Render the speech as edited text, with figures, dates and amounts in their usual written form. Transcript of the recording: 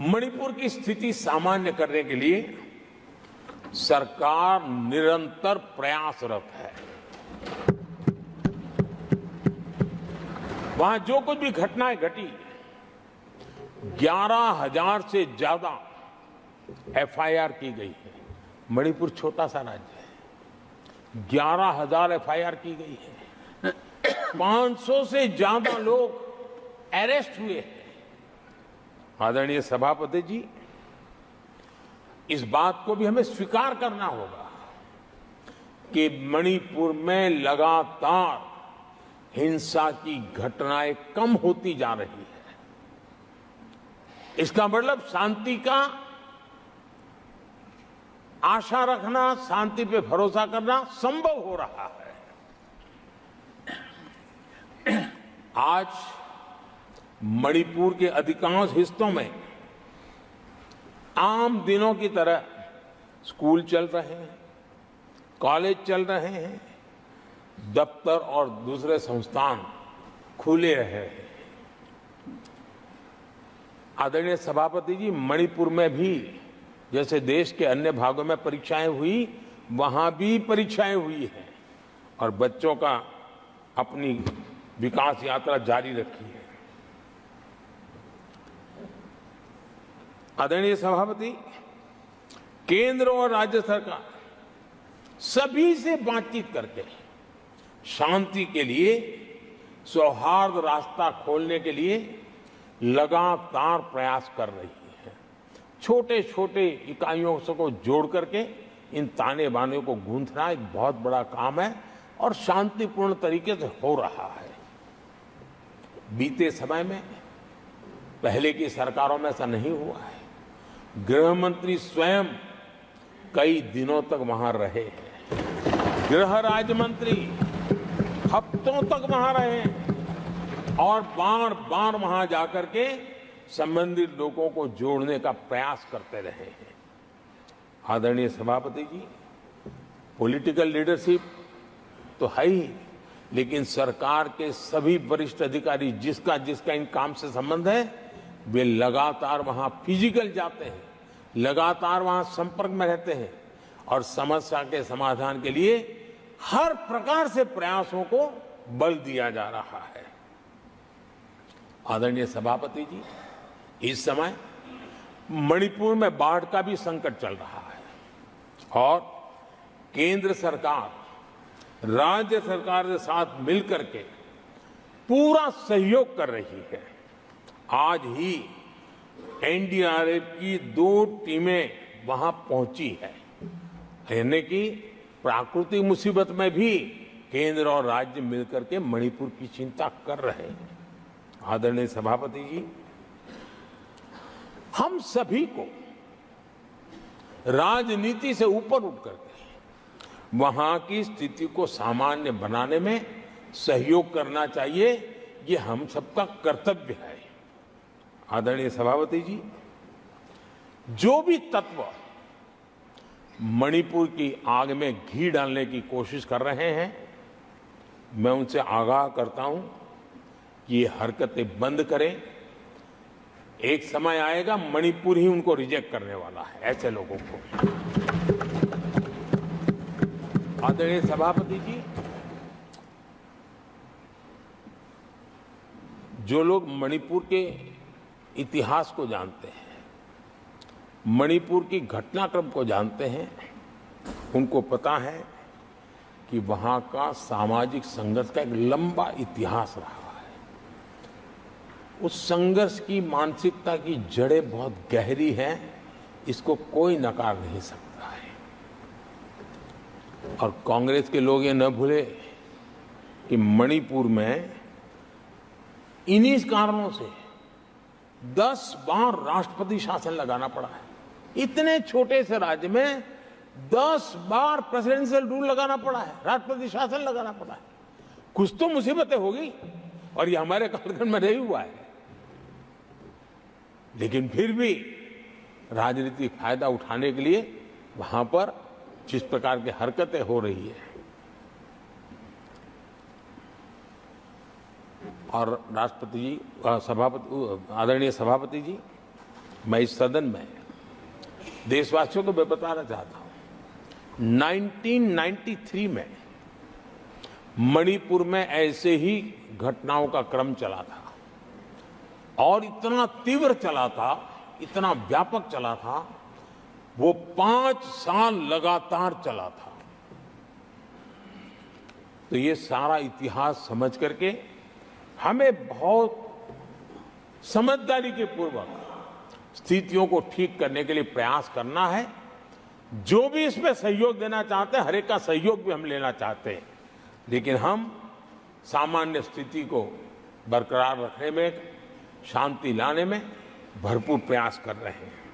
मणिपुर की स्थिति सामान्य करने के लिए सरकार निरंतर प्रयासरत है। वहां जो कुछ भी घटनाएं घटी, 11,000 से ज्यादा एफआईआर की गई है। मणिपुर छोटा सा राज्य है, 11,000 एफआईआर की गई है। 500 से ज्यादा लोग अरेस्ट हुए हैं। आदरणीय सभापति जी, इस बात को भी हमें स्वीकार करना होगा कि मणिपुर में लगातार हिंसा की घटनाएं कम होती जा रही है। इसका मतलब शांति का आशा रखना, शांति पे भरोसा करना संभव हो रहा है। आज मणिपुर के अधिकांश हिस्सों में आम दिनों की तरह स्कूल चल रहे हैं, कॉलेज चल रहे हैं, दफ्तर और दूसरे संस्थान खुले रहे हैं। आदरणीय सभापति जी, मणिपुर में भी जैसे देश के अन्य भागों में परीक्षाएं हुई, वहां भी परीक्षाएं हुई हैं और बच्चों का अपनी विकास यात्रा जारी रखी है। आदरणीय सभापति, केंद्र और राज्य सरकार सभी से बातचीत करके शांति के लिए, सौहार्द रास्ता खोलने के लिए लगातार प्रयास कर रही है। छोटे छोटे इकाइयों को जोड़ करके इन ताने बाने को गूंथना एक बहुत बड़ा काम है और शांतिपूर्ण तरीके से हो रहा है। बीते समय में पहले की सरकारों में ऐसा नहीं हुआ है। गृह मंत्री स्वयं कई दिनों तक वहां रहे हैं, गृह राज्य मंत्री हफ्तों तक वहां रहे हैं और बार बार वहां जाकर के संबंधित लोगों को जोड़ने का प्रयास करते रहे हैं। आदरणीय सभापति जी, पॉलिटिकल लीडरशिप तो है ही, लेकिन सरकार के सभी वरिष्ठ अधिकारी जिसका जिसका इन काम से संबंध है, वे लगातार वहां फिजिकल जाते हैं, लगातार वहां संपर्क में रहते हैं और समस्या के समाधान के लिए हर प्रकार से प्रयासों को बल दिया जा रहा है। आदरणीय सभापति जी, इस समय मणिपुर में बाढ़ का भी संकट चल रहा है और केंद्र सरकार राज्य सरकार के साथ मिलकर के पूरा सहयोग कर रही है। आज ही एनडीआरएफ की 2 टीमें वहां पहुंची है, यानी कि प्राकृतिक मुसीबत में भी केंद्र और राज्य मिलकर के मणिपुर की चिंता कर रहे हैं। आदरणीय सभापति जी, हम सभी को राजनीति से ऊपर उठ करके वहां की स्थिति को सामान्य बनाने में सहयोग करना चाहिए। ये हम सबका कर्तव्य है। आदरणीय सभापति जी, जो भी तत्व मणिपुर की आग में घी डालने की कोशिश कर रहे हैं, मैं उनसे आगाह करता हूं कि ये हरकतें बंद करें। एक समय आएगा मणिपुर ही उनको रिजेक्ट करने वाला है, ऐसे लोगों को। आदरणीय सभापति जी, जो लोग मणिपुर के इतिहास को जानते हैं, मणिपुर की घटनाक्रम को जानते हैं, उनको पता है कि वहां का सामाजिक संघर्ष का एक लंबा इतिहास रहा है। उस संघर्ष की मानसिकता की जड़ें बहुत गहरी हैं, इसको कोई नकार नहीं सकता है। और कांग्रेस के लोग ये न भूले कि मणिपुर में इन्हीं कारणों से 10 बार राष्ट्रपति शासन लगाना पड़ा है। इतने छोटे से राज्य में 10 बार प्रेसिडेंशियल रूल लगाना पड़ा है, राष्ट्रपति शासन लगाना पड़ा है। कुछ तो मुसीबतें होगी और ये हमारे कालखंड में नहीं हुआ है, लेकिन फिर भी राजनीतिक फायदा उठाने के लिए वहां पर जिस प्रकार की हरकतें हो रही है, और राष्ट्रपति जी, आदरणीय सभापति जी, मैं इस सदन में देशवासियों को मैं बताना चाहता हूं, 1993 में मणिपुर में ऐसे ही घटनाओं का क्रम चला था और इतना तीव्र चला था, इतना व्यापक चला था, वो 5 साल लगातार चला था। तो ये सारा इतिहास समझ करके हमें बहुत समझदारी के पूर्वक स्थितियों को ठीक करने के लिए प्रयास करना है। जो भी इसमें सहयोग देना चाहते हैं, हर एक का सहयोग भी हम लेना चाहते हैं, लेकिन हम सामान्य स्थिति को बरकरार रखने में, शांति लाने में भरपूर प्रयास कर रहे हैं।